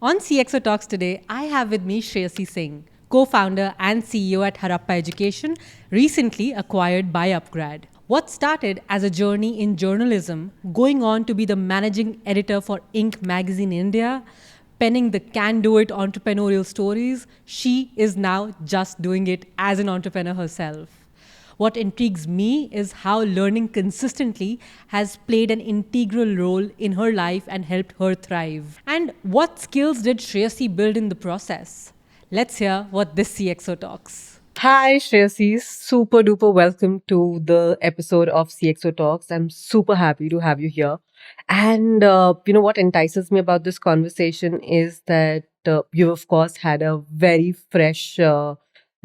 On CXO Talks today, I have with me Shreyasi Singh, co-founder and CEO at Harappa Education, recently acquired by Upgrad. What started as a journey in journalism, going on to be the managing editor for Inc. magazine India, penning the can do it entrepreneurial stories, she is now just doing it as an entrepreneur herself. What intrigues me is how learning consistently has played an integral role in her life and helped her thrive. And what skills did Shreyasi build in the process? Let's hear what this CXO talks. Hi, Shreyasi. Super duper welcome to the episode of CXO Talks. I'm super happy to have you here. And what entices me about this conversation is that you, of course, had a very fresh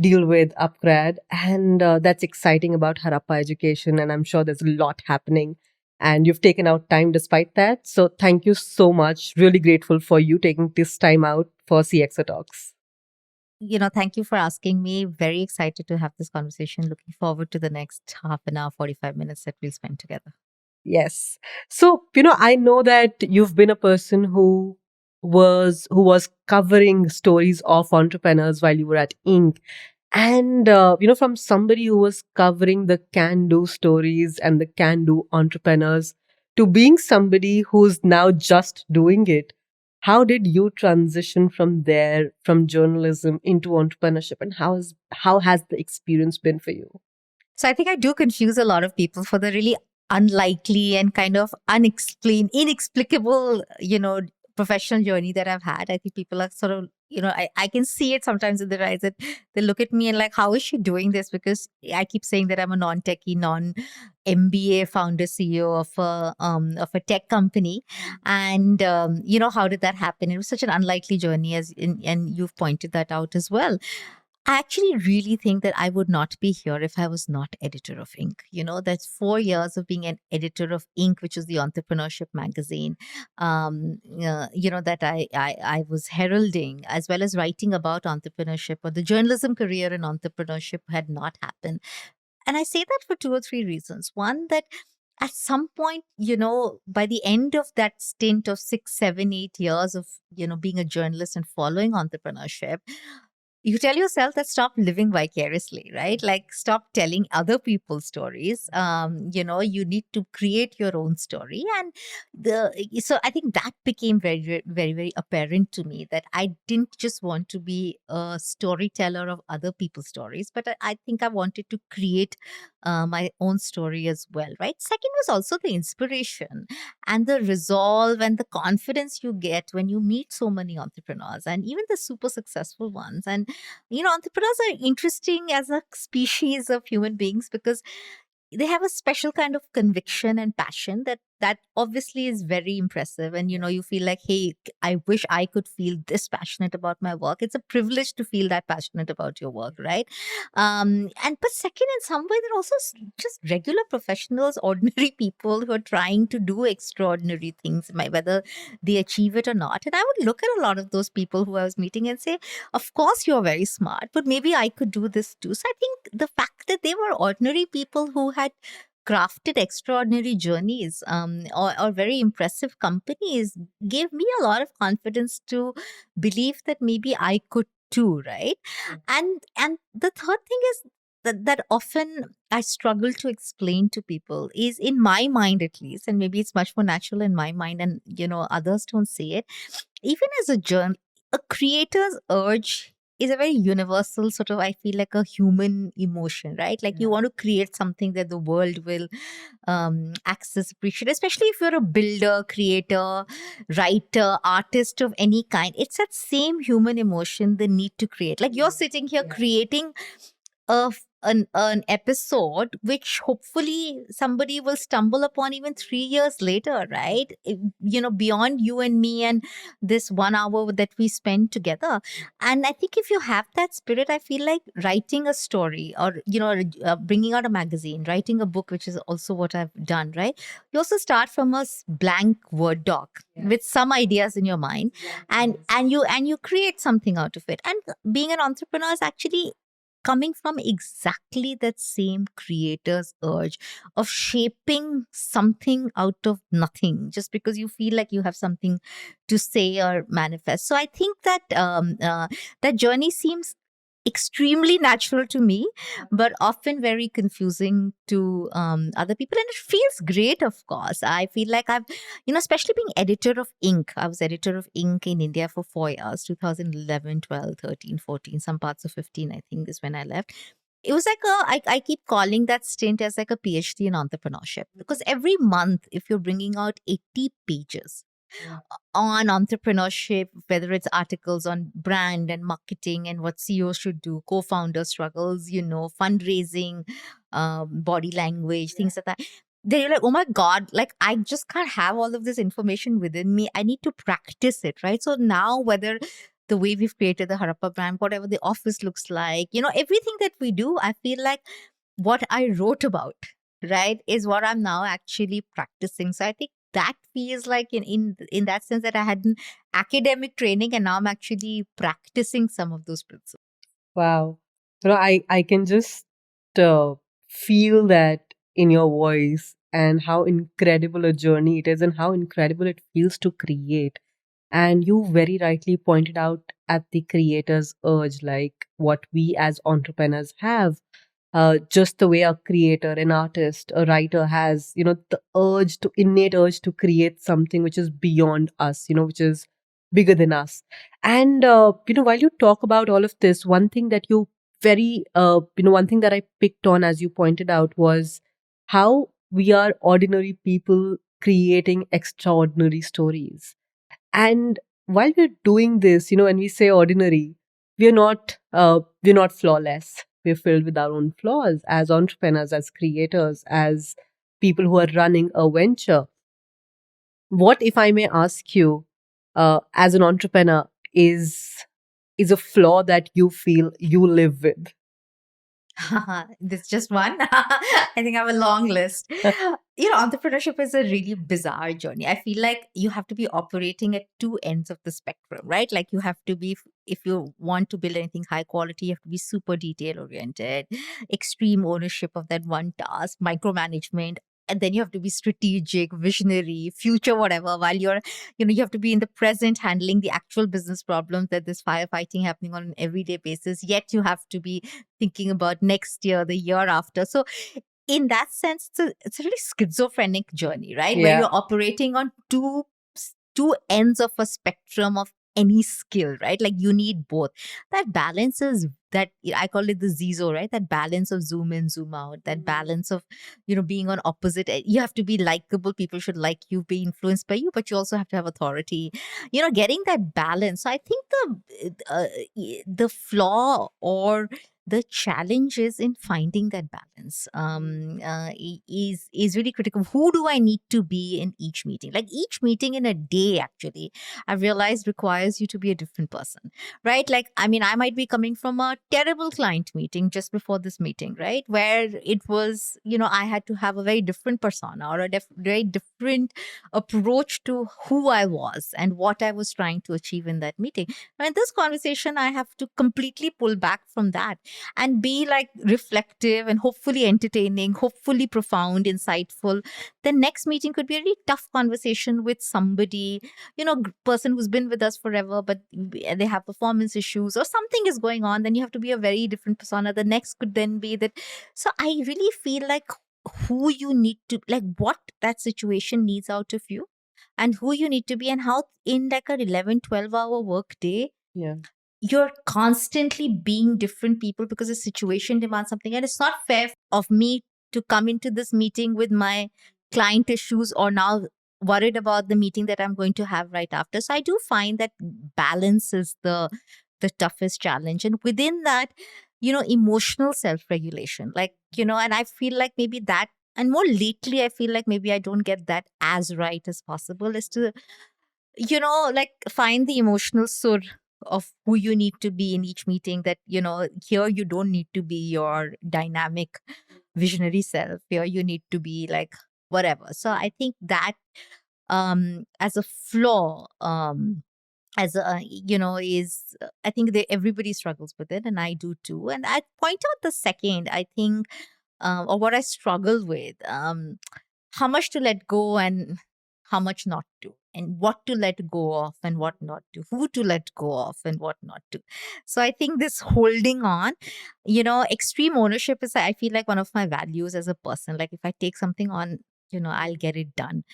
deal with Upgrad, and that's exciting about Harappa Education. And I'm sure there's a lot happening, and you've taken out time despite that. So thank you so much. Really grateful for you taking this time out for CXO Talks. Thank you for asking me. Very excited to have this conversation. Looking forward to the next half an hour, 45 minutes that we'll spend together. Yes. So, I know that you've been a person who was covering stories of entrepreneurs while you were at Inc. And from somebody who was covering the can-do stories and the can-do entrepreneurs to being somebody who's now just doing it. How did you transition from there, from journalism into entrepreneurship, and how has the experience been for you? So I think I do confuse a lot of people for the really unlikely and kind of unexplained, inexplicable, professional journey that I've had. I think people are sort of, I can see it sometimes in their eyes that they look at me and like, how is she doing this? Because I keep saying that I'm a non-techie, non-MBA founder CEO of a tech company. And, how did that happen? It was such an unlikely journey and you've pointed that out as well. I actually really think that I would not be here if I was not editor of Inc. That's 4 years of being an editor of Inc., which is the entrepreneurship magazine, that I was heralding, as well as writing about entrepreneurship, or the journalism career in entrepreneurship had not happened. And I say that for two or three reasons. One, that at some point, by the end of that stint of 6, 7, 8 years of, being a journalist and following entrepreneurship, you tell yourself that stop living vicariously, right? Like stop telling other people's stories. You need to create your own story. And so I think that became very, very, very, very apparent to me that I didn't just want to be a storyteller of other people's stories, but I think I wanted to create my own story as well, right? Second was also the inspiration and the resolve and the confidence you get when you meet so many entrepreneurs, and even the super successful ones. And entrepreneurs are interesting as a species of human beings because they have a special kind of conviction and passion that obviously is very impressive. And you feel like, hey, I wish I could feel this passionate about my work. It's a privilege to feel that passionate about your work, right? And but second, in some way, they're also just regular professionals, ordinary people who are trying to do extraordinary things, whether they achieve it or not. And I would look at a lot of those people who I was meeting and say, of course you're very smart, but maybe I could do this too. So I think the fact that they were ordinary people who had crafted extraordinary journeys, or very impressive companies, gave me a lot of confidence to believe that maybe I could too, right? And the third thing is that often I struggle to explain to people is, in my mind at least, and maybe it's much more natural in my mind, and others don't see it. Even as a creator's urge is a very universal sort of, I feel like, a human emotion, right? Like you want to create something that the world will access, appreciate, especially if you're a builder, creator, writer, artist of any kind. It's that same human emotion, the need to create. Like you're sitting here creating an episode which hopefully somebody will stumble upon even 3 years later, right? Beyond you and me and this 1 hour that we spend together. And I think if you have that spirit, I feel like writing a story, or bringing out a magazine, writing a book, which is also what I've done, right? You also start from a blank Word doc with some ideas in your mind, and you create something out of it. And being an entrepreneur is actually coming from exactly that same creator's urge of shaping something out of nothing just because you feel like you have something to say or manifest. So I think that that journey seems extremely natural to me, but often very confusing to other people. And it feels great, of course. I feel like I've, especially being editor of Ink. I was editor of Ink in India for 4 years, 2011, 12, 13, 14, some parts of 15, I think is when I left. It was like I keep calling that stint as like a PhD in entrepreneurship, because every month, if you're bringing out 80 pages on entrepreneurship, whether it's articles on brand and marketing and what CEOs should do, co-founder struggles, fundraising, body language, things like that. Then you're like, oh my God, like I just can't have all of this information within me. I need to practice it, right? So now, whether the way we've created the Harappa brand, whatever the office looks like, everything that we do, I feel like what I wrote about, right, is what I'm now actually practicing. So I think that feels like in that sense that I had an academic training and now I'm actually practicing some of those principles. Wow. I can just uh, feel that in your voice and how incredible a journey it is and how incredible it feels to create. And you very rightly pointed out at the creator's urge, like what we as entrepreneurs have. Just the way a creator, an artist, a writer has, the innate urge to create something which is beyond us, which is bigger than us. And, while you talk about all of this, one thing that one thing that I picked on, as you pointed out, was how we are ordinary people creating extraordinary stories. And while we're doing this, when we say ordinary, we're not flawless. We're filled with our own flaws as entrepreneurs, as creators, as people who are running a venture. What, if I may ask you, as an entrepreneur, is a flaw that you feel you live with? This just one. I think I have a long list. Entrepreneurship is a really bizarre journey. I feel like you have to be operating at two ends of the spectrum, right? Like you have to be, if you want to build anything high quality, you have to be super detail oriented, extreme ownership of that one task, micromanagement. And then you have to be strategic, visionary, future, whatever, while you have to be in the present, handling the actual business problems that there's firefighting happening on an everyday basis. Yet you have to be thinking about next year, the year after. So in that sense, it's a really schizophrenic journey, right? Where Yeah. you're operating on two ends of a spectrum of any skill, right? Like you need both. That balance is that I call it the Zizo, right? That balance of zoom in, zoom out, that balance of, being on opposite. You have to be likable. People should like you, be influenced by you, but you also have to have authority, getting that balance. So I think the flaw or the challenge is in finding that balance is really critical. Who do I need to be in each meeting? Like each meeting in a day, actually, I've realized requires you to be a different person, right? Like, I mean, I might be coming from a terrible client meeting just before this meeting, right? Where it was, I had to have a very different persona or a very different approach to who I was and what I was trying to achieve in that meeting. Now, in this conversation, I have to completely pull back from that and be like reflective and hopefully entertaining, hopefully profound, insightful. The next meeting could be a really tough conversation with somebody, person who's been with us forever, but they have performance issues or something is going on. Then you have to be a very different persona. The next could then be that. So I really feel like who you need to, like what that situation needs out of you and who you need to be, and how in like an 11, 12-hour work day, Yeah. you're constantly being different people because the situation demands something. And it's not fair of me to come into this meeting with my client issues or now worried about the meeting that I'm going to have right after. So I do find that balance is the toughest challenge. And within that, emotional self-regulation, like, and I feel like maybe that, and more lately, I feel like maybe I don't get that as right as possible, is to like find the emotional sur of who you need to be in each meeting. That here you don't need to be your dynamic visionary self. Here you need to be like whatever. So I think that as a flaw, as a, is I think everybody struggles with it, and I do too. And I point out the second, I think, or what I struggle with, how much to let go and how much not to, and what to let go of and what not to, who to let go of and what not to. So I think this holding on, extreme ownership is, I feel like, one of my values as a person. Like if I take something on, I'll get it done.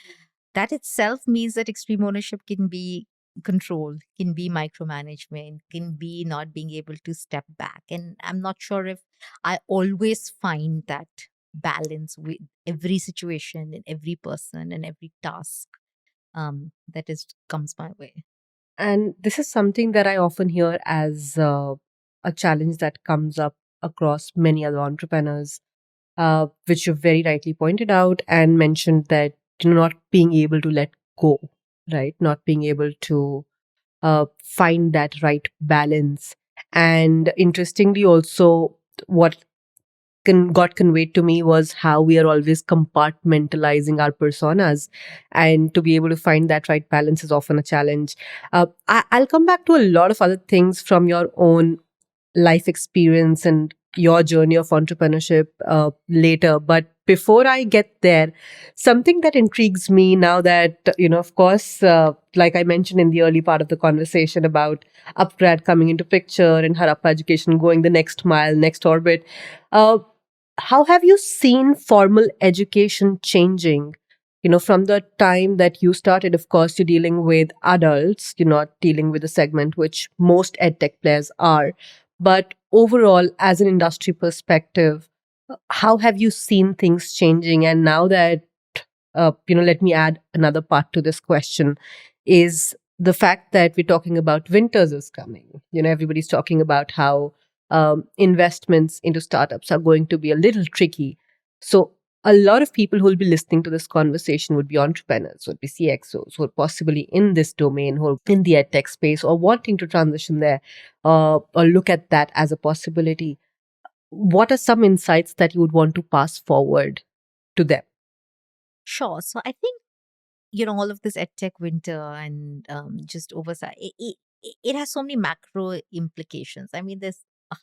That itself means that extreme ownership can be control, can be micromanagement, can be not being able to step back. And I'm not sure if I always find that balance with every situation and every person and every task that is comes my way. And this is something that I often hear as a challenge that comes up across many other entrepreneurs, which you very rightly pointed out and mentioned that not being able to let go, right? Not being able to find that right balance. And interestingly, also, what got conveyed to me was how we are always compartmentalizing our personas, and to be able to find that right balance is often a challenge. I'll come back to a lot of other things from your own life experience and your journey of entrepreneurship later. But before I get there, something that intrigues me now that, of course, like I mentioned in the early part of the conversation about Upgrad coming into picture and Harappa Education going the next mile, next orbit. Uh, how have you seen formal education changing? From the time that you started, of course, you're dealing with adults, you're not dealing with a segment which most edtech players are. But overall, as an industry perspective, how have you seen things changing? And now that, let me add another part to this question, is the fact that we're talking about winters is coming. Everybody's talking about how investments into startups are going to be a little tricky. So a lot of people who will be listening to this conversation would be entrepreneurs, would be CXOs who are possibly in this domain, who are in the edtech space or wanting to transition there, or look at that as a possibility. What are some insights that you would want to pass forward to them? Sure. So I think, all of this edtech winter and just oversight, it has so many macro implications. I mean, there's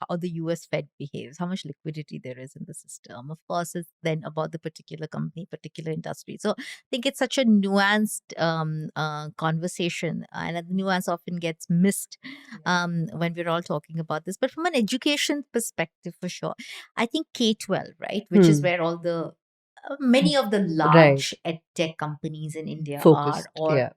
how the US Fed behaves, how much liquidity there is in the system. Of course, it's then about the particular company, particular industry. So I think it's such a nuanced conversation, and the nuance often gets missed when we're all talking about this. But from an education perspective, for sure, I think K-12, right, which is where all the many of the Right. large tech companies in India are, Focused. or Yeah.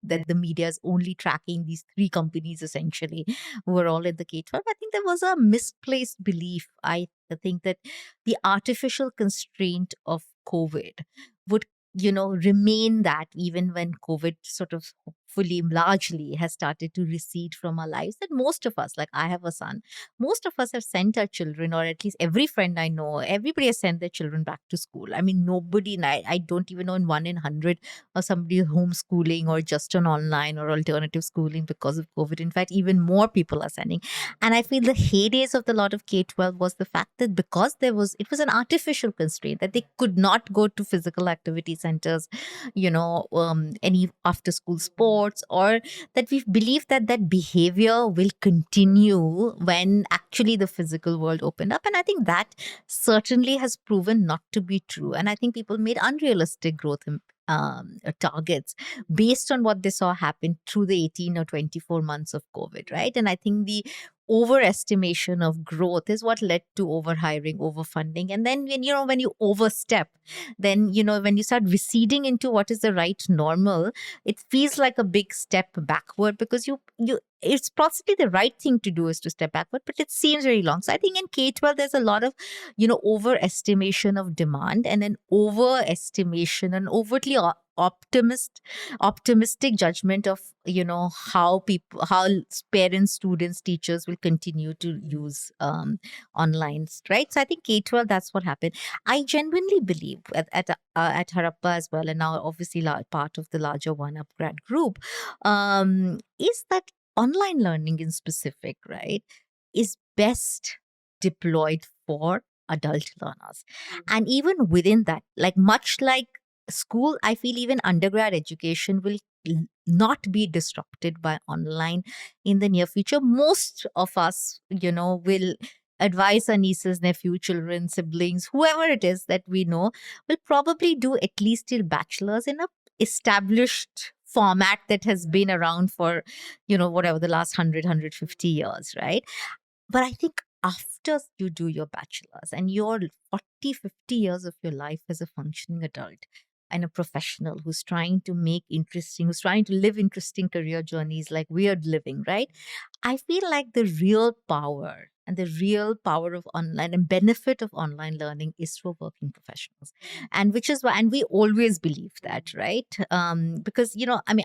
that the media is only tracking these three companies essentially, who are all in the K-12. I think there was a misplaced belief. I think that the artificial constraint of COVID would, remain that even when COVID sort of hopefully largely has started to recede from our lives. That most of us, like I have a son, most of us have sent our children, or at least every friend I know, everybody has sent their children back to school. I mean, nobody, I don't even know in 1 in 100 or somebody is homeschooling or just on online or alternative schooling because of COVID. In fact, even more people are sending. And I feel the heydays of the lot of K-12 was the fact that because it was an artificial constraint that they could not go to physical activity centers, any after school sports, or that we believe that that behavior will continue when actually the physical world opened up. And I think that certainly has proven not to be true. And I think people made unrealistic growth targets based on what they saw happen through the 18 or 24 months of COVID, right? And I think the overestimation of growth is what led to overhiring, overfunding. And then when you overstep, then when you start receding into what is the right normal, it feels like a big step backward, because you it's possibly the right thing to do is to step backward, but it seems very long. So I think in K-12 there's a lot of overestimation of demand, and an overestimation and overtly optimistic judgment of how parents, students, teachers will continue to use online, right? So I think K-12, that's what happened. I genuinely believe at Harappa as well, and now obviously part of the larger One Upgrad group, is that online learning in specific, right, is best deployed for adult learners. And even within that, like much like school, I feel even undergrad education will not be disrupted by online in the near future. Most of us, will advise our nieces, nephew, children, siblings, whoever it is that we know, will probably do at least till bachelor's in a established format that has been around for, whatever the last 100, 150 years, right? But I think after you do your bachelor's and your 40, 50 years of your life as a functioning adult and a professional who's trying to who's trying to live interesting career journeys like we're living, right? I feel like the real power and the real power of online and benefit of online learning is for working professionals. And which is why, and we always believe that, right? Because,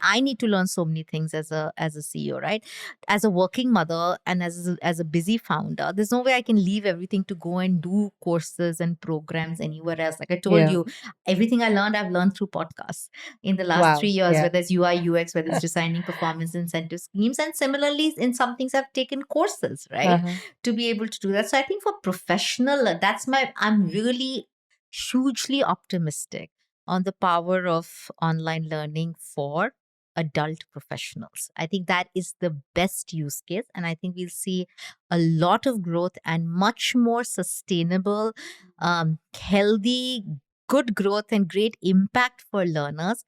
I need to learn so many things as a CEO, right? As a working mother and as a busy founder, there's no way I can leave everything to go and do courses and programs anywhere else. Like I told Yeah. you, everything I've learned through podcasts in the last Wow. 3 years, Yeah. whether it's UI, UX, whether it's designing performance incentive schemes. And similarly, in some things I've taken courses, right? Uh-huh. To be able to do that. So I think for professional, I'm really hugely optimistic on the power of online learning for adult professionals. I think that is the best use case. And I think we'll see a lot of growth and much more sustainable, healthy, good growth and great impact for learners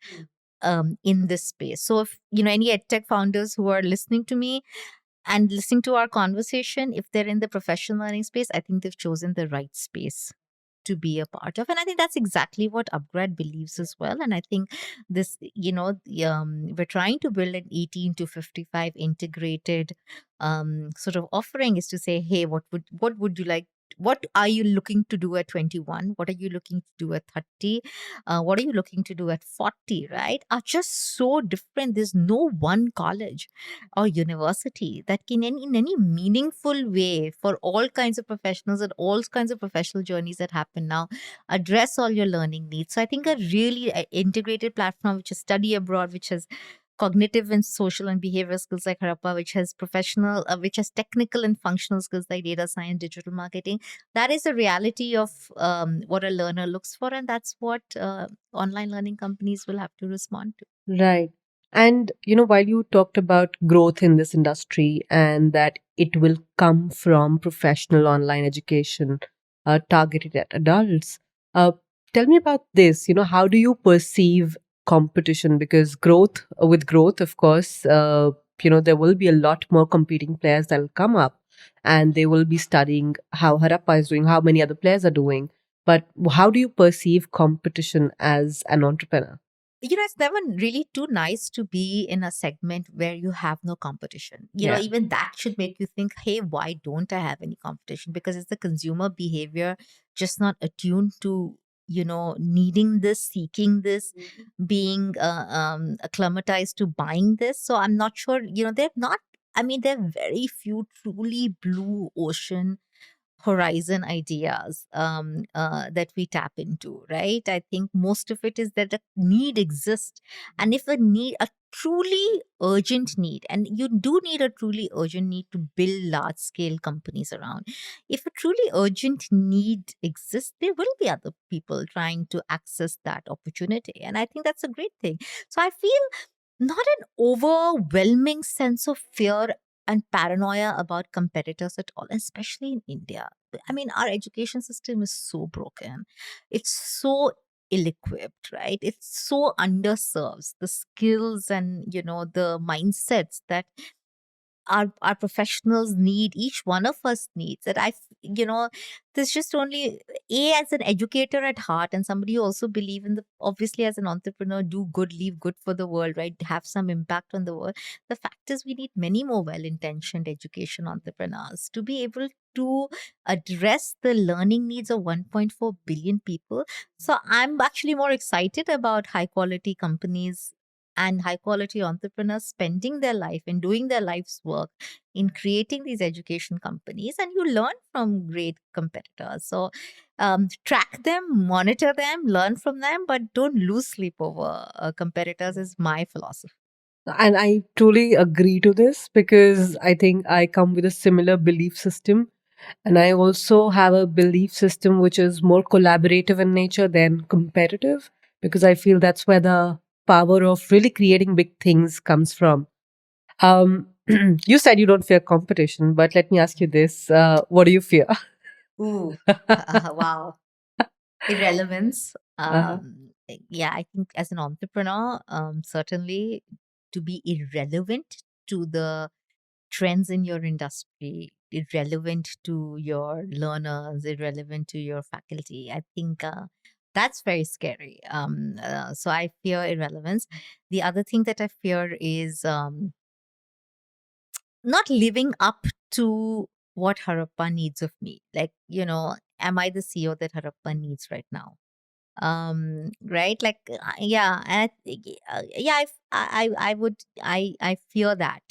in this space. So if any edtech founders who are listening to me and listening to our conversation, if they're in the professional learning space, I think they've chosen the right space to be a part of. And I think that's exactly what Upgrad believes as well. And I think this, we're trying to build an 18 to 55 integrated sort of offering, is to say, hey, what would you like? What are you looking to do at 21? What are you looking to do at 30? What are you looking to do at 40, right? Are just so different. There's no one college or university that can in any meaningful way for all kinds of professionals and all kinds of professional journeys that happen now address all your learning needs. So I think a really integrated platform which is study abroad, which has cognitive and social and behavioral skills like Harappa, which has which has technical and functional skills like data science, digital marketing. That is the reality of what a learner looks for, and that's what online learning companies will have to respond to. Right. And, while you talked about growth in this industry and that it will come from professional online education targeted at adults, uh, tell me about this. How do you perceive competition? Because with growth, of course, there will be a lot more competing players that will come up and they will be studying how Harappa is doing, how many other players are doing. But how do you perceive competition as an entrepreneur? It's never really too nice to be in a segment where you have no competition. Yeah. Even that should make you think, hey, why don't I have any competition? Because it's the consumer behavior just not attuned to, needing this, seeking this, being acclimatized to buying this. So I'm not sure, there are very few truly blue ocean horizon ideas that we tap into, right? I think most of it is that a need exists. And if a truly urgent need, and you do need a truly urgent need to build large scale companies around, if a truly urgent need exists, there will be other people trying to access that opportunity. And I think that's a great thing. So I feel not an overwhelming sense of fear and paranoia about competitors at all, especially in India. I mean, our education system is so broken. It's so ill-equipped, right? It's so underserves the skills and, the mindsets that our professionals need, each one of us needs. That there's just only as an educator at heart and somebody who also believe in the, obviously as an entrepreneur, do good, leave good for the world, right? Have some impact on the world. The fact is we need many more well-intentioned education entrepreneurs to be able to address the learning needs of 1.4 billion people. So I'm actually more excited about high quality companies and high quality entrepreneurs spending their life and doing their life's work in creating these education companies, and you learn from great competitors. So track them, monitor them, learn from them, but don't lose sleep over competitors is my philosophy. And I truly agree to this because I think I come with a similar belief system. And I also have a belief system which is more collaborative in nature than competitive because I feel that's where the power of really creating big things comes from. You said you don't fear competition, but let me ask you this: what do you fear? Ooh, wow. Irrelevance. Uh-huh. Yeah, I think as an entrepreneur, certainly to be irrelevant to the trends in your industry, irrelevant to your learners, irrelevant to your faculty. I think that's very scary. So I fear irrelevance. The other thing that I fear is not living up to what Harappa needs of me. Like, am I the CEO that Harappa needs right now? Right, like yeah, and yeah, I would, I fear that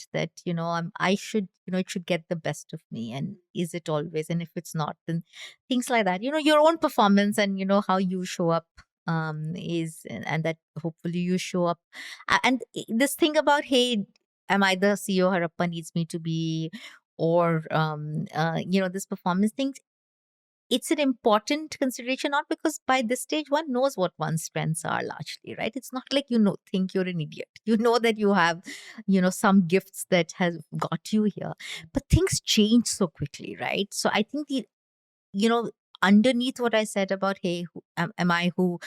I should, it should get the best of me, and is it always? And if it's not, then things like that, your own performance, and how you show up is, and that hopefully you show up. And this thing about, hey, am I the CEO Harappa needs me to be, or this performance thing, it's an important consideration, not because by this stage one knows what one's strengths are largely, right? It's not like think you're an idiot. You know that you have, some gifts that have got you here, but things change so quickly, right? So I think you know, underneath what I said about, hey, am I who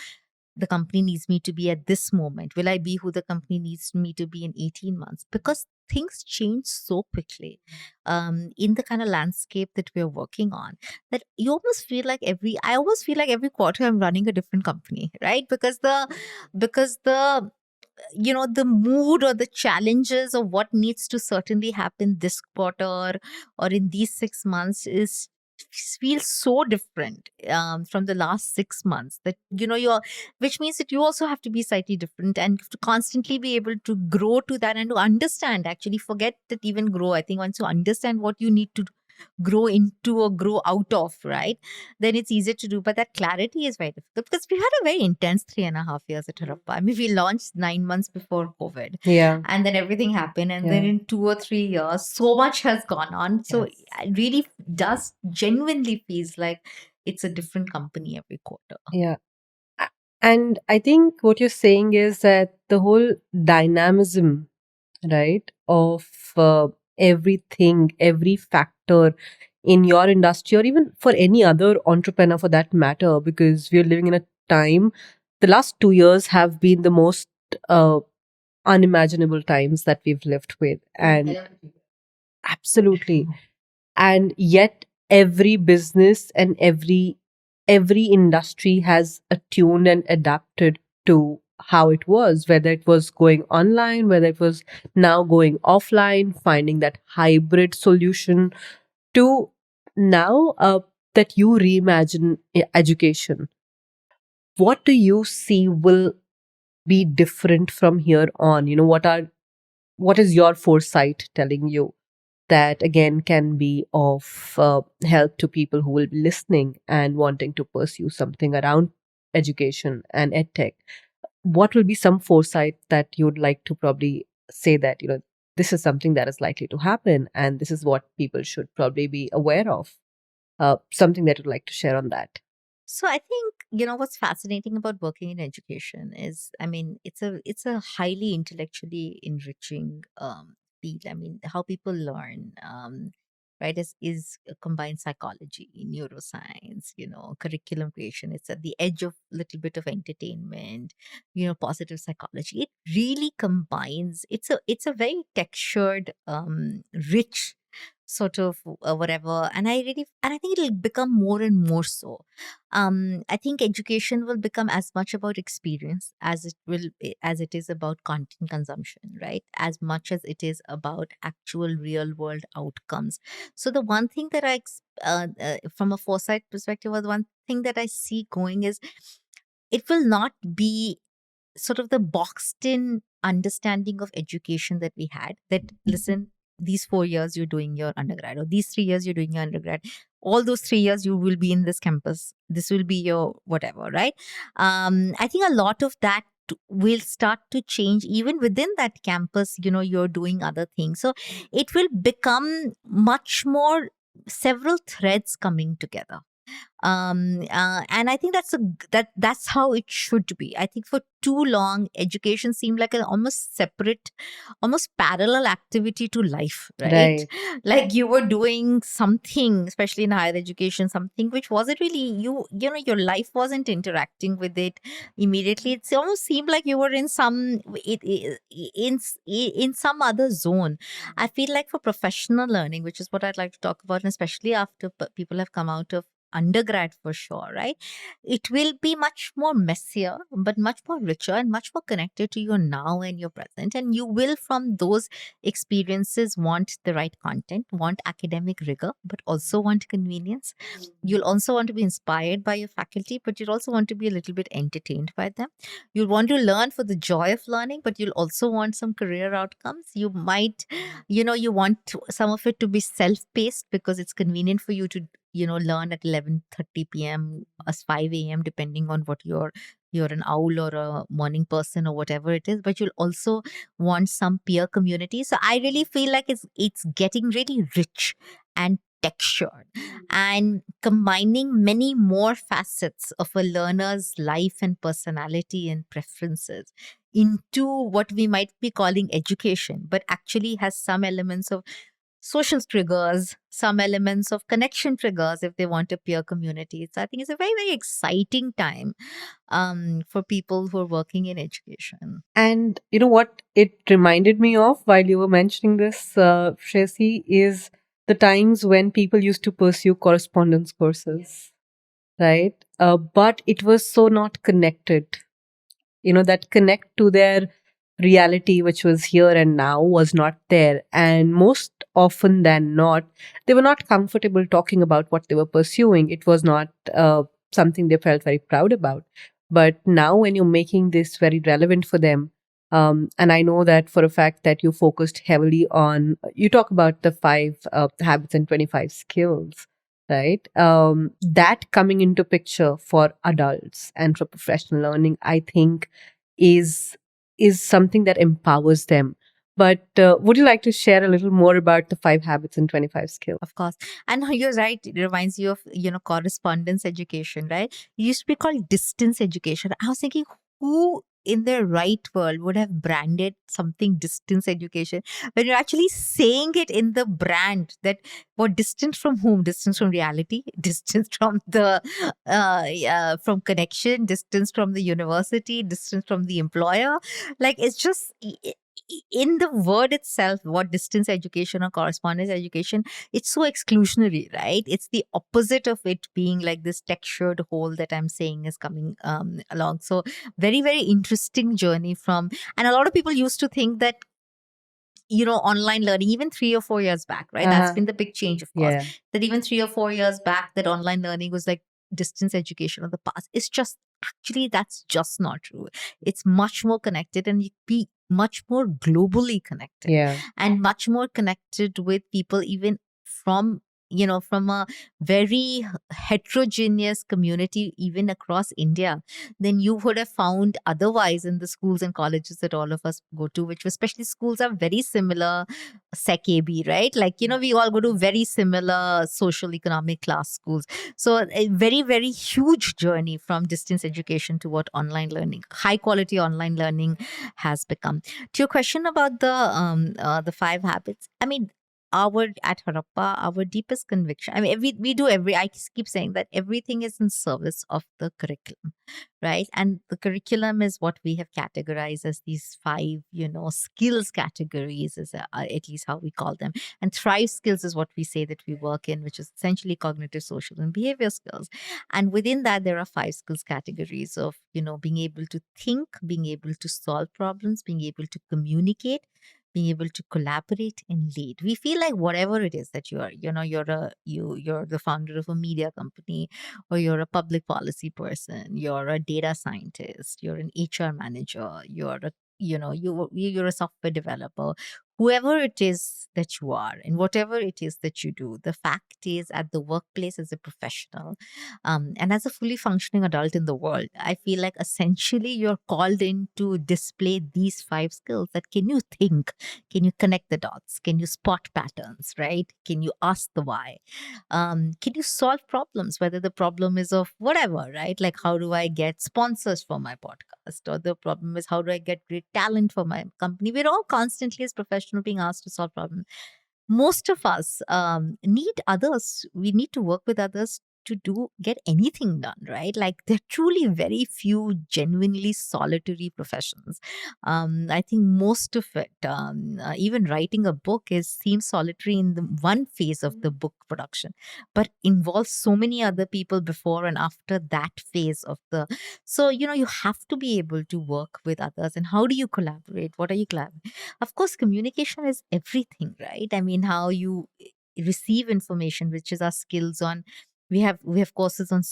the company needs me to be at this moment? Will I be who the company needs me to be in 18 months? Because things change so quickly in the kind of landscape that we're working on, that you almost feel like I always feel like every quarter I'm running a different company, right? Because the the mood or the challenges of what needs to certainly happen this quarter or in these 6 months is feels so different from the last 6 months, that you're, which means that you also have to be slightly different and to constantly be able to grow to that, and to understand, actually forget that even grow, I think once you understand what you need to grow into or grow out of, right, then it's easier to do. But that clarity is very difficult, because we've had a very intense 3.5 years at Harappa. I mean, we launched 9 months before COVID, Yeah. and then everything happened, and then Yeah. in 2 or 3 years so much has gone on. So Yes. it really does genuinely feels like it's a different company every quarter. Yeah. A- And I think what you're saying is that the whole dynamism, right, of everything, every factor in your industry, or even for any other entrepreneur for that matter, because we're living in a time, the last 2 years have been the most uh, unimaginable times that we've lived with. And absolutely. And yet every business and every industry has attuned and adapted to how it was, whether it was going online, whether it was now going offline, finding that hybrid solution, to now that you reimagine education. What do you see will be different from here on? What is your foresight telling you that again can be of help to people who will be listening and wanting to pursue something around education and edtech? What will be some foresight that you'd like to probably say that, this is something that is likely to happen and this is what people should probably be aware of? Something that you'd like to share on that? So I think, what's fascinating about working in education is, I mean, it's a highly intellectually enriching field. I mean, how people learn, right, is combined psychology, neuroscience, curriculum creation. It's at the edge of a little bit of entertainment, positive psychology. It really combines. It's a very textured, rich sort of whatever, and I think it'll become more and more so. I think education will become as much about experience as it is about content consumption, right? As much as it is about actual real world outcomes. So the one thing that from a foresight perspective, or the one thing that I see going is, it will not be sort of the boxed in understanding of education that we had, that listen, these 4 years you're doing your undergrad, or these 3 years you're doing your undergrad, all those 3 years you will be in this campus, this will be your whatever, right? I think a lot of that will start to change. Even within that campus, you're doing other things, so it will become much more several threads coming together. And I think that's how it should be. I think for too long, education seemed like an almost separate, almost parallel activity to life, right? Right. Like you were doing something, especially in higher education, something which wasn't really your life wasn't interacting with it immediately. It almost seemed like you were in in some other zone. I feel like for professional learning, which is what I'd like to talk about, and especially after people have come out of undergrad for sure, right? It will be much more messier, but much more richer and much more connected to your now and your present. And you will, from those experiences, want the right content, want academic rigor, but also want convenience. You'll also want to be inspired by your faculty, but you'll also want to be a little bit entertained by them. You'll want to learn for the joy of learning, but you'll also want some career outcomes. You might, you want some of it to be self-paced because it's convenient for you to learn at 11:30 p.m. as 5 a.m. depending on what you're an owl or a morning person or whatever it is. But you'll also want some peer community. So I really feel like it's getting really rich and textured and combining many more facets of a learner's life and personality and preferences into what we might be calling education, but actually has some elements of social triggers, some elements of connection triggers if they want a peer community. So I think it's a very, very exciting time for people who are working in education. And you know what it reminded me of while you were mentioning this, Shreyasi, is the times when people used to pursue correspondence courses, right? But it was so not connected. That connect to their reality, which was here and now, was not there. And most often than not, they were not comfortable talking about what they were pursuing. It was not something they felt very proud about. But now, when you're making this very relevant for them, and I know that for a fact that you focused heavily on, you talk about the 5 habits and 25 skills, right? That coming into picture for adults and for professional learning, I think is something that empowers them. But would you like to share a little more about the 5 habits and 25 skills? Of course. And you're right. It reminds you of, correspondence education, right? It used to be called distance education. I was thinking, who in their right world would have branded something distance education when you're actually saying it in the brand that what distance from whom? Distance from reality, distance from from connection, distance from the university, distance from the employer. Like it's just in the word itself, what distance education or correspondence education, it's so exclusionary, right? It's the opposite of it being like this textured whole that I'm saying is coming along. So very, very interesting journey from, and a lot of people used to think that online learning, even 3 or 4 years back, right? That's Uh-huh. been the big change, of course. Yeah. That even 3 or 4 years back, that online learning was like distance education of the past. It's just actually that's just not true. It's much more connected and be much more globally connected. Yeah. And much more connected with people even from from a very heterogeneous community even across India than you would have found otherwise in the schools and colleges that all of us go to, which especially schools are very similar, sec AB, right? Like, we all go to very similar social economic class schools. So a very, very huge journey from distance education to what online learning, high quality online learning has become. To your question about the 5 habits, I mean, at Harappa, our deepest conviction. I mean, I keep saying that everything is in service of the curriculum, right? And the curriculum is what we have categorized as these 5, skills categories, is at least how we call them. And Thrive skills is what we say that we work in, which is essentially cognitive, social, and behavior skills. And within that, there are 5 skills categories of, being able to think, being able to solve problems, being able to communicate, being able to collaborate and lead. We feel like whatever it is that you are, you're the founder of a media company, or you're a public policy person, you're a data scientist, you're an HR manager, you're a you're a software developer, whoever it is that you are and whatever it is that you do, the fact is at the workplace as a professional and as a fully functioning adult in the world, I feel like essentially you're called in to display these 5 skills. That can you think, can you connect the dots, can you spot patterns, right? Can you ask the why? Can you solve problems, whether the problem is of whatever, right? Like, how do I get sponsors for my podcast, or the problem is how do I get great talent for my company? We're all constantly as professionals being asked to solve problems. Most of us need others. We need to work with others to get anything done, right? Like, there are truly very few genuinely solitary professions. I think most of it, even writing a book, seems solitary in the one phase of the book production, but involves so many other people before and after that phase of the. So you have to be able to work with others. And how do you collaborate? What are you collaborating? Of course, communication is everything, right? I mean, how you receive information, which is our skills on. We have courses on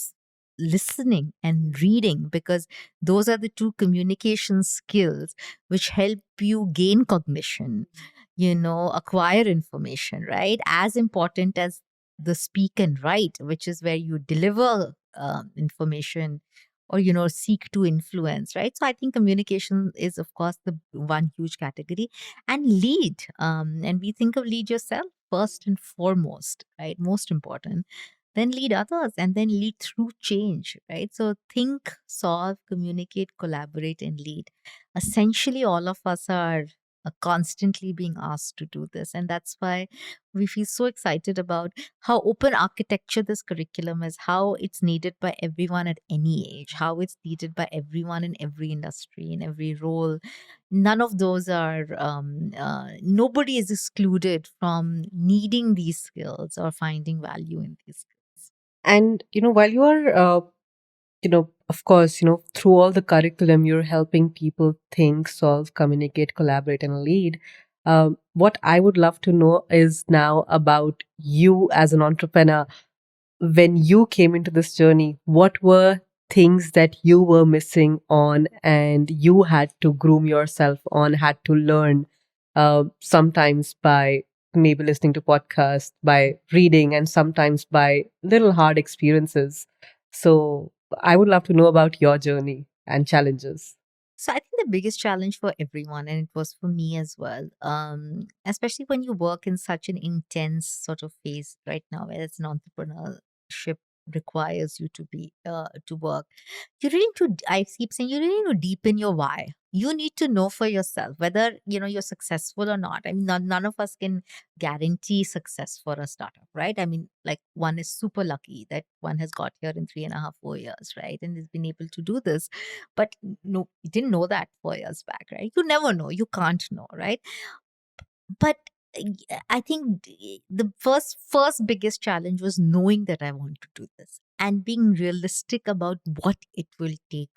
listening and reading, because those are the two communication skills which help you gain cognition, acquire information, right? As important as the speak and write, which is where you deliver information, or seek to influence, right? So I think communication is, of course, the one huge category. And lead, and we think of lead yourself first and foremost, right? Most important, then lead others, and then lead through change, right? So think, solve, communicate, collaborate, and lead. Essentially, all of us are constantly being asked to do this. And that's why we feel so excited about how open architecture this curriculum is, how it's needed by everyone at any age, how it's needed by everyone in every industry, in every role. None of those are, nobody is excluded from needing these skills or finding value in these skills. And while you are of course, through all the curriculum, you're helping people think, solve, communicate, collaborate, and lead. What I would love to know is now about you as an entrepreneur. When you came into this journey, what were things that you were missing on and you had to groom yourself on, had to learn, sometimes by maybe listening to podcasts, by reading, and sometimes by little hard experiences? So I would love to know about your journey and challenges. So I think the biggest challenge for everyone, and it was for me as well, especially when you work in such an intense sort of phase right now, as an entrepreneurship requires you to be to work. You really need to. I keep saying you really need to deepen your why. You need to know for yourself whether you're successful or not. I mean, none of us can guarantee success for a startup, right? I mean, like, one is super lucky that one has got here in 3.5, 4 years, right, and has been able to do this. But no, you didn't know that 4 years back, right? You never know. You can't know, right? But I think the first biggest challenge was knowing that I want to do this and being realistic about what it will take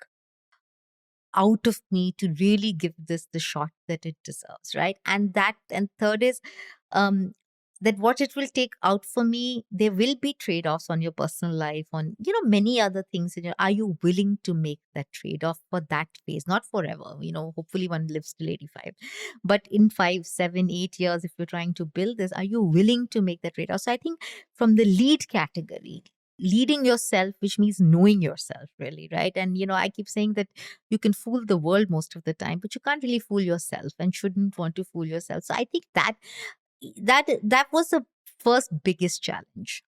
out of me to really give this the shot that it deserves, right? And third is um that what it will take out for me, there will be trade-offs on your personal life, on many other things. Are you willing to make that trade-off for that phase? Not forever, hopefully one lives till 85, but in 5, 7, 8 years, if you're trying to build this, are you willing to make that trade-off? So I think from the lead category, leading yourself, which means knowing yourself, really, right? And I keep saying that you can fool the world most of the time, but you can't really fool yourself, and shouldn't want to fool yourself. So I think that was the first biggest challenge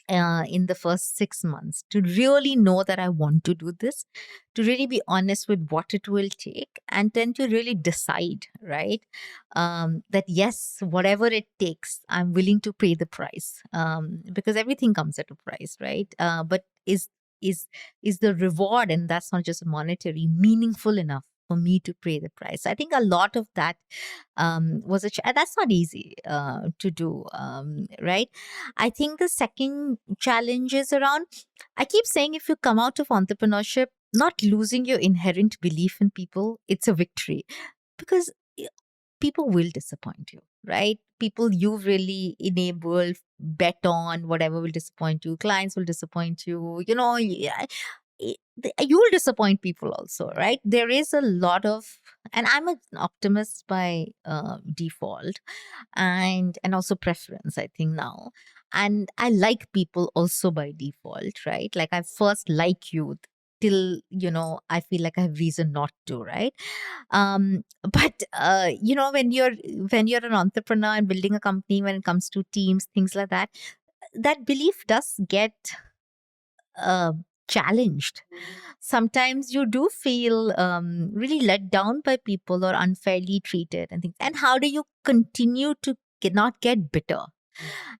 in the first 6 months, to really know that I want to do this, to really be honest with what it will take, and then to really decide, right? That yes, whatever it takes, I'm willing to pay the price, because everything comes at a price, right? But is is the reward, and that's not just monetary, meaningful enough for me to pay the price? I think a lot of that was that's not easy to do, right? I think the second challenge is around, I keep saying, if you come out of entrepreneurship not losing your inherent belief in people, it's a victory. Because people will disappoint you, right? People you really enable, bet on, whatever will disappoint you. Clients will disappoint you. Yeah, you'll disappoint people also, right? There is a lot of, and I'm an optimist by default, and also preference, I think now. And I like people also by default, right? Like I first like you till I feel like I have reason not to, right? But when you're an entrepreneur and building a company, when it comes to teams, things like that, that belief does get uh, challenged. Sometimes you do feel really let down by people or unfairly treated and things. And how do you continue to not get bitter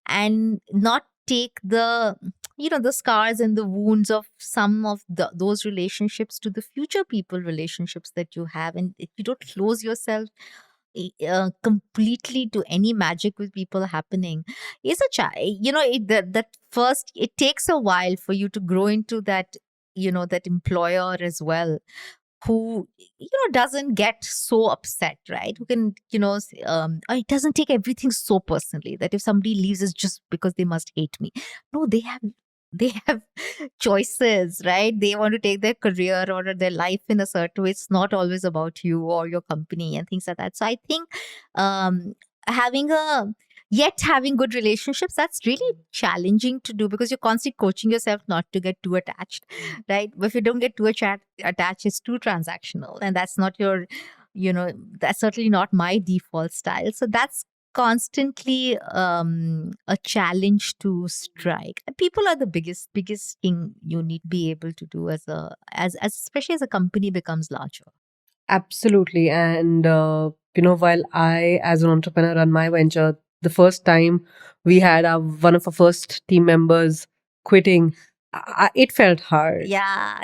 and not take the scars and the wounds of some of those relationships to the future people relationships that you have, and if you don't close yourself completely to any magic with people happening, is a that first it takes a while for you to grow into that that employer as well, who doesn't get so upset, right? Who can it doesn't take everything so personally that if somebody leaves it's just because they must hate me. No, they have choices, right? They want to take their career or their life in a certain way. It's not always about you or your company and things like that. So I think um having a having good relationships, that's really challenging to do because you're constantly coaching yourself not to get too attached, right? But if you don't get too attached, it's too transactional, and that's not your that's certainly not my default style. So that's constantly a challenge to strike. People are the biggest thing you need to be able to do as especially as a company becomes larger. Absolutely. And, while I, as an entrepreneur, run my venture, the first time we had one of our first team members quitting, it felt hard. Yeah,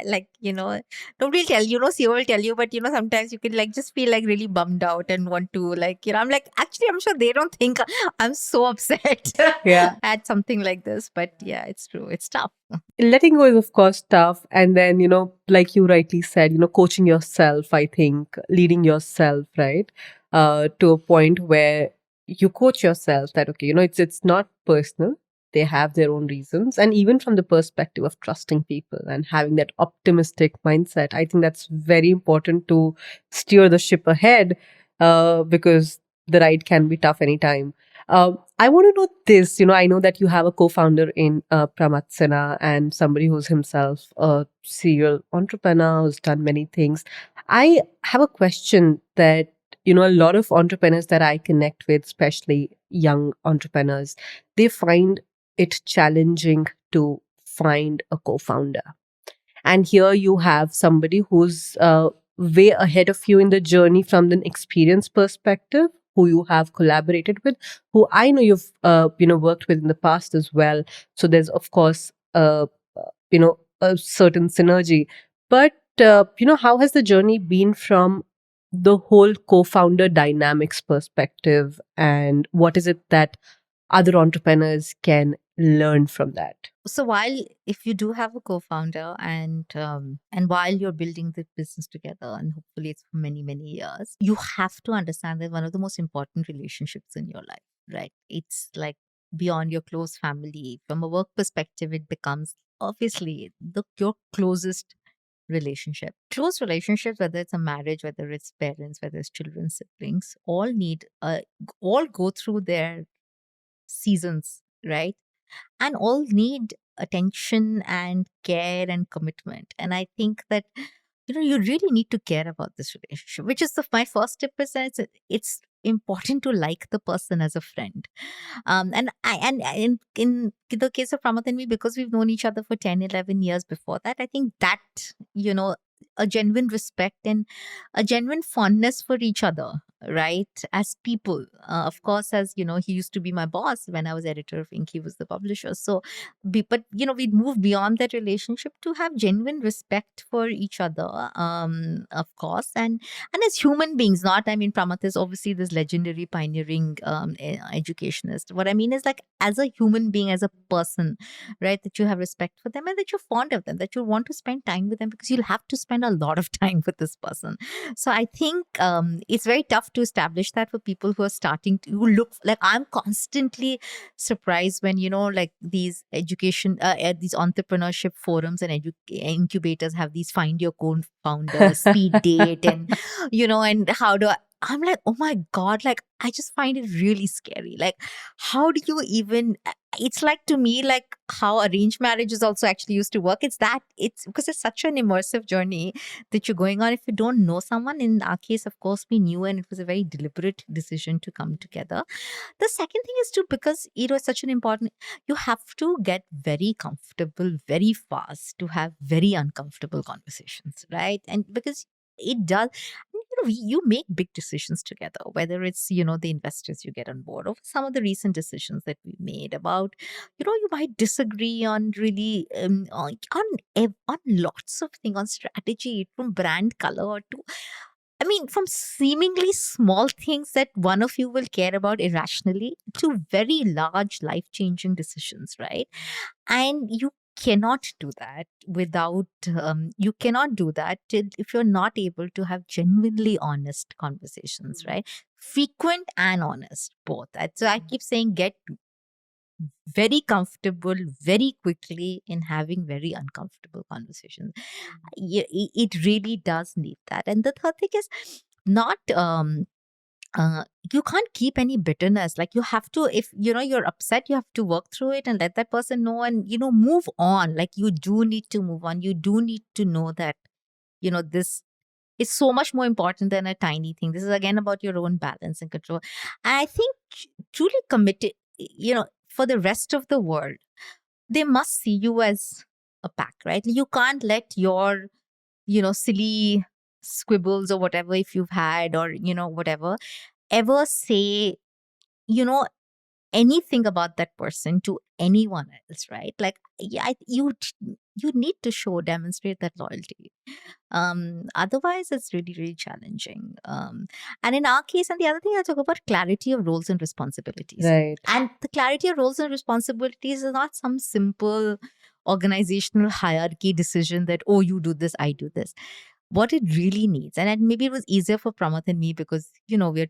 like nobody will tell CEO will tell you, but sometimes you can like just feel like really bummed out and want to like I'm like, actually I'm sure they don't think I'm so upset Yeah. at something like this, but yeah, it's true, it's tough. Letting go is, of course, tough. And then, like you rightly said, coaching yourself, I think, leading yourself, right? To a point where you coach yourself that, okay, it's not personal. They have their own reasons. And even from the perspective of trusting people and having that optimistic mindset, I think that's very important to steer the ship ahead, because the ride can be tough anytime. I want to know this. I know that you have a co-founder in Pramat Sinha and somebody who's himself a serial entrepreneur who's done many things. I have a question that, a lot of entrepreneurs that I connect with, especially young entrepreneurs, they find it challenging to find a co-founder. And here you have somebody who's way ahead of you in the journey from an experience perspective, who you have collaborated with, who I know you've worked with in the past as well. So there's of course a certain synergy. But how has the journey been from the whole co-founder dynamics perspective, and what is it that other entrepreneurs can learn from that? So while if you do have a co-founder and while you're building the business together, and hopefully it's for many years, you have to understand that one of the most important relationships in your life, right? It's like beyond your close family. From a work perspective, it becomes obviously your closest relationship. Close relationships, whether it's a marriage, whether it's parents, whether it's children, siblings, all go through their seasons, right? And all need attention and care and commitment. And I think that you really need to care about this relationship, which is my first tip is that it's important to like the person as a friend. In the case of Pramath and me, because we've known each other for 10, 11 years before that, I think that a genuine respect and a genuine fondness for each other, right? As people, of course, as he used to be my boss when I was editor of Ink. He was the publisher. So, but we'd move beyond that relationship to have genuine respect for each other, of course, and as human beings. Not, I mean, Pramath is obviously this legendary pioneering educationist. What I mean is like as a human being, as a person, right? That you have respect for them and that you're fond of them, that you want to spend time with them because you'll have to spend a lot of time with this person. So I think it's very tough tough to establish that for people who are starting to look like. I'm constantly surprised when, like these education, these entrepreneurship forums and incubators have these find your co-founder speed date, and and how do I'm like, oh my God, like I just find it really scary. Like, how do you even, it's like to me, like how arranged marriages also actually used to work. It's because it's such an immersive journey that you're going on. If you don't know someone, in our case, of course, we knew, and it was a very deliberate decision to come together. The second thing is because it's such an important, you have to get very comfortable very fast to have very uncomfortable conversations, right? And because it does, you make big decisions together, whether it's, the investors you get on board, or some of the recent decisions that we made about, you might disagree on really, on lots of things, on strategy, from brand color to, from seemingly small things that one of you will care about irrationally to very large life-changing decisions, right? And you cannot do that without, you cannot do that if you're not able to have genuinely honest conversations, right? Frequent and honest, both. So I keep saying, get very comfortable very quickly in having very uncomfortable conversations. It really does need that. And the third thing is not, you can't keep any bitterness. Like, you have to, if you're upset, you have to work through it and let that person know, and move on. Like, you do need to move on. You do need to know that this is so much more important than a tiny thing. This is again about your own balance and control. And I think truly committed, for the rest of the world, they must see you as a pack, right? You can't let your silly squibbles or whatever, if you've had, or whatever, ever say, you know, anything about that person to anyone else, right? Like, yeah, you need to demonstrate that loyalty. Otherwise it's really, really challenging. And in our case, and the other thing I talk about, clarity of roles and responsibilities. Right. And the clarity of roles and responsibilities is not some simple organizational hierarchy decision that, oh, you do this, I do this. What it really needs, and maybe it was easier for Pramath and me because we're,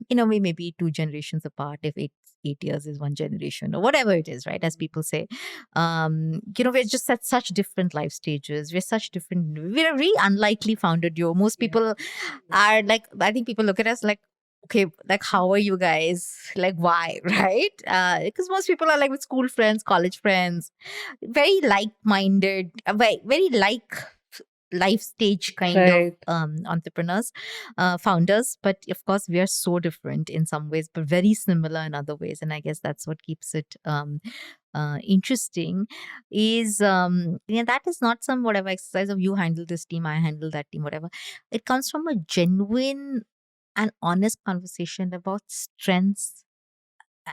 we may be 2 generations apart, if 8 years is one generation or whatever it is, right? As people say, we're just at such different life stages. We're a very unlikely founder duo. Most people are like, I think people look at us like, okay, like, how are you guys? Like, why, right? Because most people are like with school friends, college friends, very like-minded, very like life stage kind Right. of entrepreneurs, founders. But of course, we are so different in some ways, but very similar in other ways. And I guess that's what keeps it interesting. Is that is not some whatever exercise of you handle this team, I handle that team, whatever. It comes from a genuine and honest conversation about strengths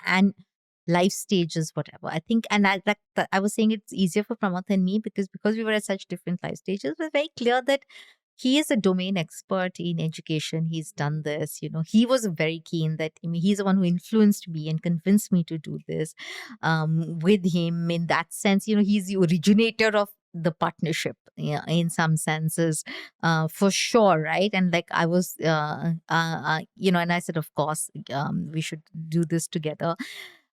and life stages, whatever. I think, and I was saying it's easier for Pramath and me because we were at such different life stages. It was very clear that he is a domain expert in education. He's done this. He was very keen that, he's the one who influenced me and convinced me to do this. With him, in that sense, he's the originator of the partnership, in some senses, for sure, right? And like I was, and I said, of course, we should do this together.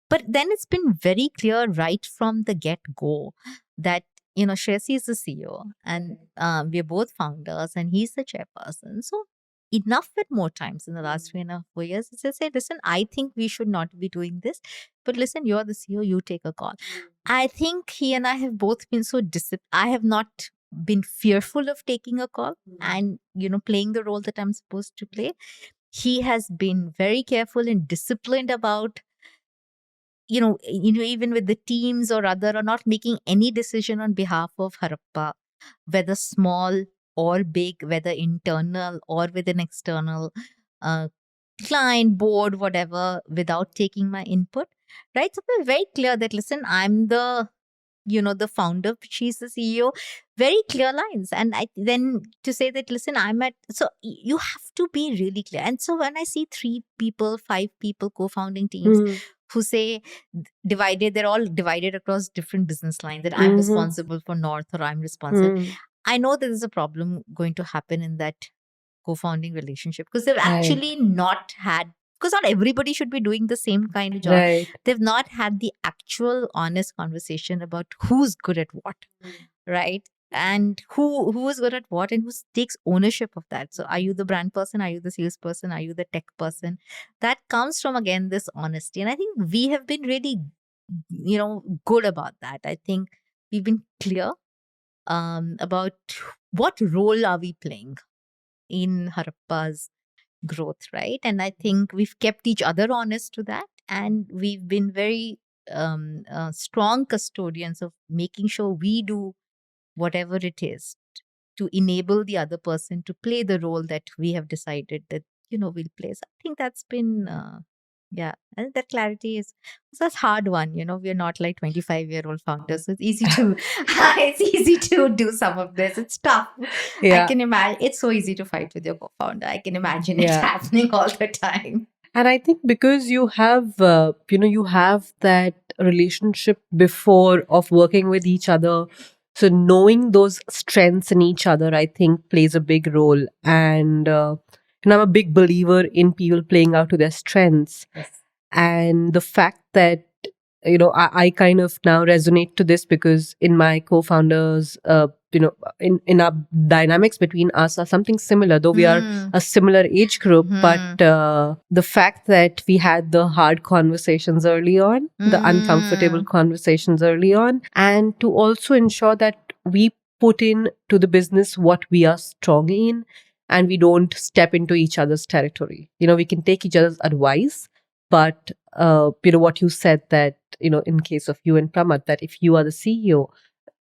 But then it's been very clear right from the get-go that, Shreyasi is the CEO, and we're both founders, and he's the chairperson. So enough with more times in the last 3.5 years. It's just say, listen, I think we should not be doing this. But listen, you're the CEO, you take a call. I think he and I have both been so disciplined. I have not been fearful of taking a call and, playing the role that I'm supposed to play. He has been very careful and disciplined about, even with the teams or other, or not making any decision on behalf of Harappa, whether small or big, whether internal or with an external client, board, whatever, without taking my input, right? So we're very clear that, listen, I'm the founder, she's the CEO, very clear lines. And then to say that, listen, so you have to be really clear. And so when I see 3 people, 5 people co-founding teams who say they're all divided across different business lines, that I'm responsible for North or I'm responsible. I know there is a problem going to happen in that co-founding relationship, because they've Right. actually not had, because not everybody should be doing the same kind of job. Right. They've not had the actual honest conversation about who's good at what, right? And who is good at what, and who takes ownership of that. So are you the brand person? Are you the sales person? Are you the tech person? That comes from, again, this honesty. And I think we have been really, good about that. I think we've been clear about what role are we playing in Harappa's growth, right? And I think we've kept each other honest to that, and we've been very strong custodians of making sure we do whatever it is to enable the other person to play the role that we have decided that we'll play. So I think that's been yeah, I think that clarity is, that's hard one. We're not like 25-year-old founders, so it's easy to it's easy to do some of this. It's tough. I Yeah. can imagine it's so easy to fight with your co-founder. I can imagine it Yeah. happening all the time. And I think because you have, you have that relationship before of working with each other. So knowing those strengths in each other, I think plays a big role. And, I'm a big believer in people playing out to their strengths. Yes. And the fact that, I kind of now resonate to this because in my co-founders, in our dynamics between us are something similar, though we are a similar age group. But the fact that we had the hard conversations early on, the uncomfortable conversations early on, and to also ensure that we put in to the business what we are strong in and we don't step into each other's territory. We can take each other's advice, but what you said that, in case of you and Pramad, that if you are the CEO,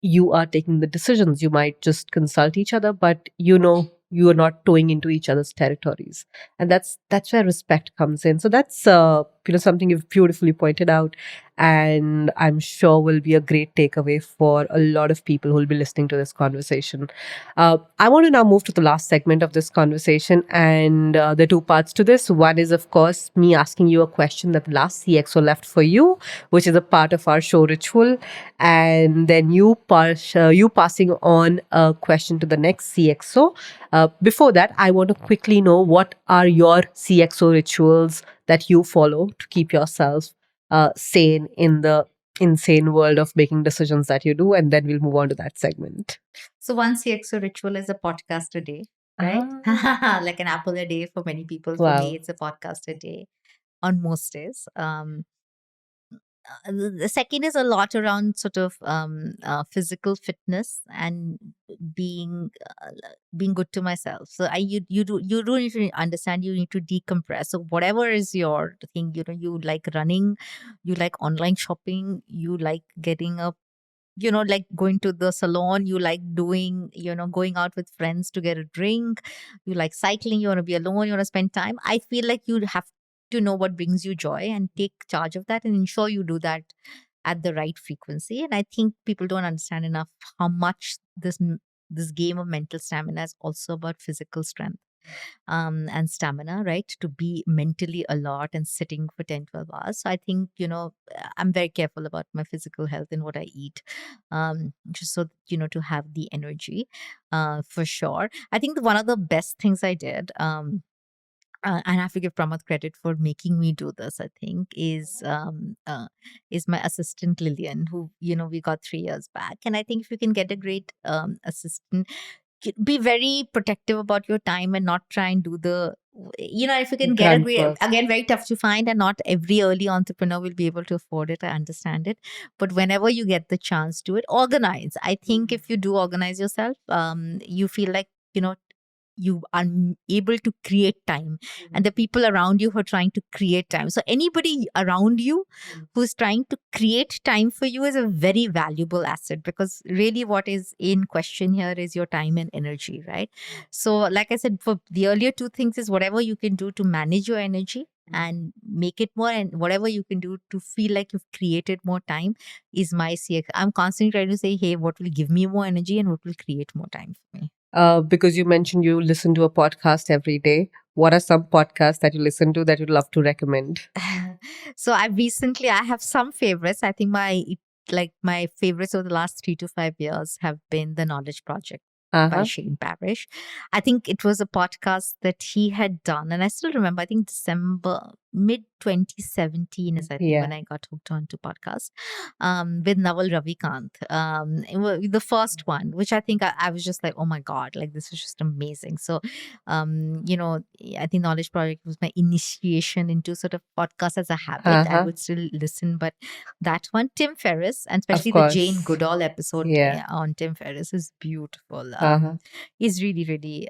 you are taking the decisions. You might just consult each other, but you are not toeing into each other's territories, and that's where respect comes in. So that's something you've beautifully pointed out, and I'm sure will be a great takeaway for a lot of people who will be listening to this conversation. I want to now move to the last segment of this conversation, and there are two parts to this. One is, of course, me asking you a question that the last CXO left for you, which is a part of our show ritual, and then you passing on a question to the next CXO. Before that, I want to quickly know, what are your CXO rituals that you follow to keep yourself sane in the insane world of making decisions that you do, and then we'll move on to that segment. So one CXO ritual is a podcast a day, right? Like an apple a day for many people. For Wow. me, it's a podcast a day on most days. The second is a lot around sort of physical fitness and being good to myself. So you do need to understand, you need to decompress. So whatever is your thing, you like running, you like online shopping, you like getting up, like going to the salon, you like doing, going out with friends to get a drink, you like cycling, you want to be alone, you want to spend time. I feel like you have to know what brings you joy and take charge of that and ensure you do that at the right frequency. And I think people don't understand enough how much this game of mental stamina is also about physical strength and stamina, right? To be mentally alert and sitting for 10, 12 hours. So I think, I'm very careful about my physical health and what I eat, just so, to have the energy for sure. I think one of the best things I did, and I have to give Pramad credit for making me do this, I think, is my assistant Lillian, who, we got 3 years back. And I think if you can get a great assistant, be very protective about your time and not try and do the, if you can get a Grunt great, work. again, very tough to find, and not every early entrepreneur will be able to afford it. I understand it. But whenever you get the chance, do it. Organize. I think if you do organize yourself, you feel like, you are able to create time, and the people around you who are trying to create time. So anybody around you who's trying to create time for you is a very valuable asset, because really what is in question here is your time and energy, right? So like I said, for the earlier two things is whatever you can do to manage your energy and make it more, and whatever you can do to feel like you've created more time is my CX. I'm constantly trying to say, hey, what will give me more energy and what will create more time for me? Because you mentioned you listen to a podcast every day. What are some podcasts that you listen to that you'd love to recommend? So I have some favorites. I think my favorites over the last 3 to 5 years have been The Knowledge Project. by Uh-huh. Shane Parrish. I think it was a podcast that he had done, and I still remember. I think December, mid 2017 is I think when Yeah. I got hooked onto podcasts, with Naval Ravikant. It was the first one, which I think I was just like, oh my god, like this is just amazing. So, you know, I think Knowledge Project was my initiation into sort of podcast as a habit. I Uh-huh. would still listen, but that one, Tim Ferriss, and Of especially the Jane course. Goodall episode Yeah. on Tim Ferriss is beautiful. Uh-huh. Is really, really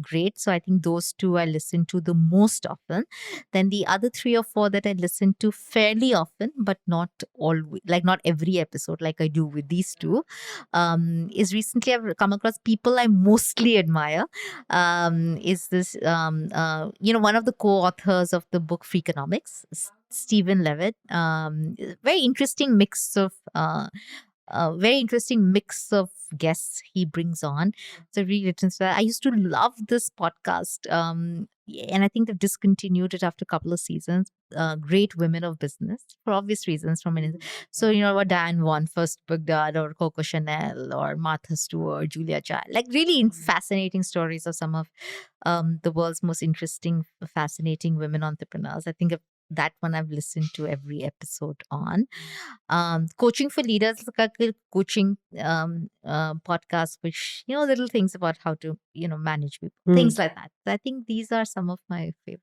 great. So I think those two I listen to the most often. Then the other three or four that I listen to fairly often, but not always, like not every episode, like I do with these two, is recently I've come across People I Mostly Admire. Is this, one of the co-authors of the book Freakonomics, Stephen Levitt. Very interesting mix of a very interesting mix of guests he brings on. So really written. So I used to love this podcast. And I think they've discontinued it after a couple of seasons. Great Women of Business for obvious reasons from an so you know what Diane Von Furstenberg or Coco Chanel or Martha Stewart, Julia Child, like really fascinating stories of some of the world's most interesting, fascinating women entrepreneurs. I think of that one I've listened to every episode on. Coaching for Leaders, like a coaching podcast, which little things about how to manage people, things like that. So I think these are some of my favorite.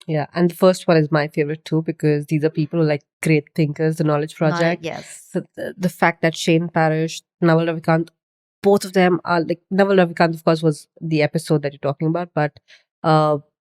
Yeah, and the first one is my favorite too because these are people who like great thinkers, the Knowledge Project. Yes. So the fact that Shane Parrish, Naval Ravikant, both of them are like Naval Ravikant, of course, was the episode that you're talking about, but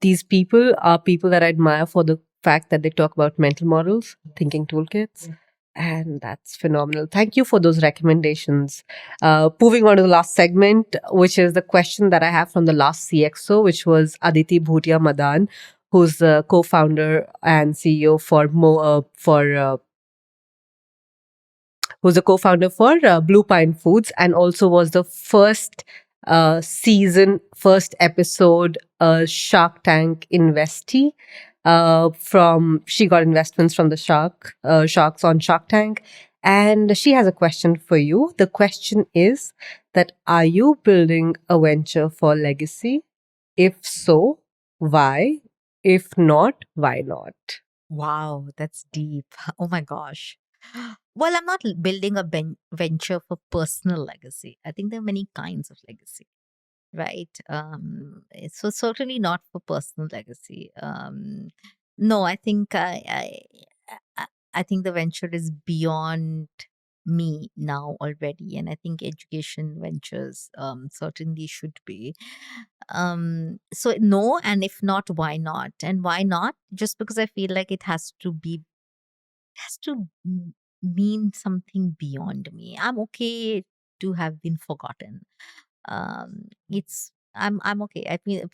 these people are people that I admire for the fact that they talk about mental models, thinking toolkits. And that's phenomenal. Thank you for those recommendations. Moving on to the last segment, which is the question that I have from the last CXO, which was Aditi Bhutia Madan, who's the co-founder and CEO who's a co-founder for Blue Pine Foods, and also was the first first episode Shark Tank investee. She got investments from the sharks on Shark Tank, and she has a question for you. The question is that are you building a venture for legacy? If so, why? If not, why not? Wow, that's deep. Oh my gosh. Well, I'm not building a venture for personal legacy. I think there are many kinds of legacy, right? So certainly not for personal legacy. No, I think I I think the venture is beyond me now already, and I think education ventures certainly should be. So no, and if not, why not? And why not? Just because I feel like it has to mean something beyond me. I'm okay to have been forgotten. It's I'm okay. I mean,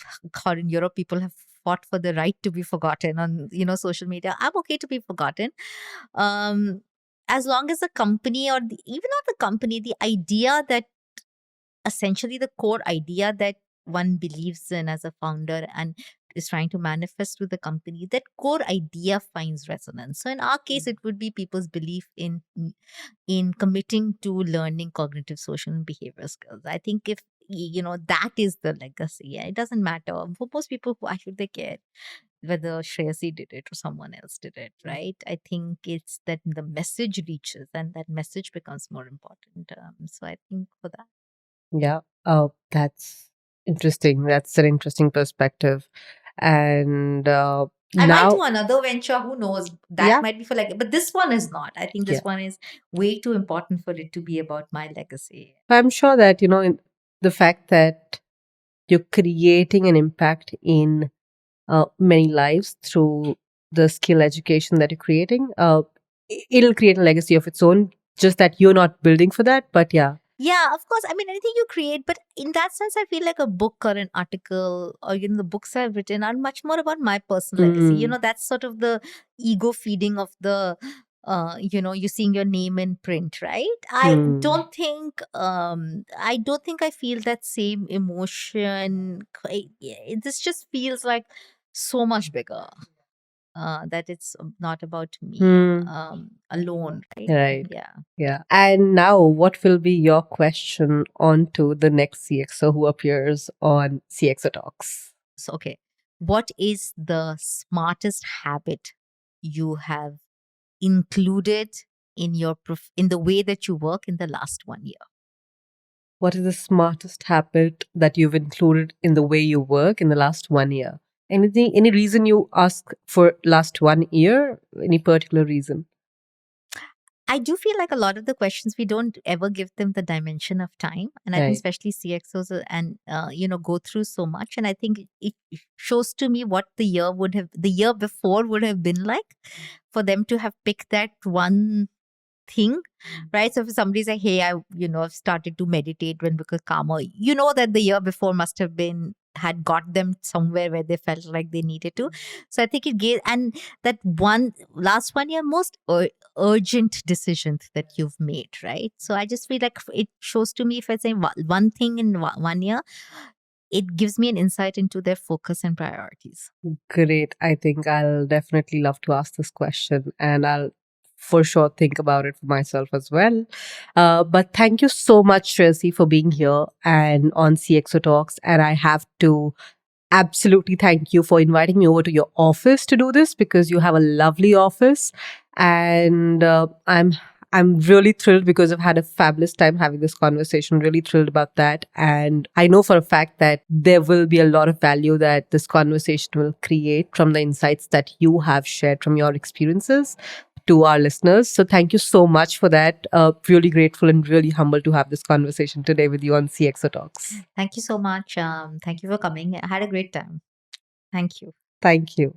God, in Europe, people have fought for the right to be forgotten on social media. I'm okay to be forgotten, um, as long as the company or even not the company, the idea that essentially the core idea that one believes in as a founder and is trying to manifest with the company, that core idea finds resonance. So in our case, it would be people's belief in committing to learning cognitive, social, and behavioral skills. I think if that is the legacy, it doesn't matter for most people. Why should they care whether Shreyasi did it or someone else did it, right? I think it's that the message reaches and that message becomes more important. So I think for that. Yeah. Oh, that's interesting. That's an interesting perspective. And I might do now, another venture. Who knows? That yeah, might be for but this one is not. I think yeah. this one is way too important for it to be about my legacy. I'm sure that, in the fact that you're creating an impact in many lives through the skill education that you're creating, it'll create a legacy of its own, just that you're not building for that. But yeah. Yeah, of course. I mean, anything you create, but in that sense, I feel like a book or an article or the books I've written are much more about my personal legacy. That's sort of the ego feeding of the you seeing your name in print, right? I don't think I feel that same emotion. This just feels like so much bigger. that it's not about me Hmm. alone, right? Right. Yeah. Yeah. And now, what will be your question on to the next CXO who appears on CXO Talks? So, okay, what is the smartest habit you have included in your in the way that you work in the last 1 year? What is the smartest habit that you've included in the way you work in the last 1 year? Anything, any reason you ask for last 1 year? Any particular reason? I do feel like a lot of the questions we don't ever give them the dimension of time, and I think Right. especially CXOs and go through so much, and I think it shows to me what the year before would have been like for them to have picked that one thing, right? So if somebody's like, hey, I've started to meditate when because calmer, that the year before must have been had got them somewhere where they felt like they needed to. So I think it gave, and that last 1 year, most urgent decisions that you've made, right? So I just feel like it shows to me if I say one thing in 1 year, it gives me an insight into their focus and priorities. Great. I think I'll definitely love to ask this question, and I'll for sure think about it for myself as well. But thank you so much, Shreyasi, for being here and on CXO Talks. And I have to absolutely thank you for inviting me over to your office to do this, because you have a lovely office, and I'm really thrilled because I've had a fabulous time having this conversation. Really thrilled about that, and I know for a fact that there will be a lot of value that this conversation will create from the insights that you have shared from your experiences to our listeners. So thank you so much for that. Really grateful and really humbled to have this conversation today with you on CXO Talks. Thank you so much. Thank you for coming. I had a great time. Thank you. Thank you.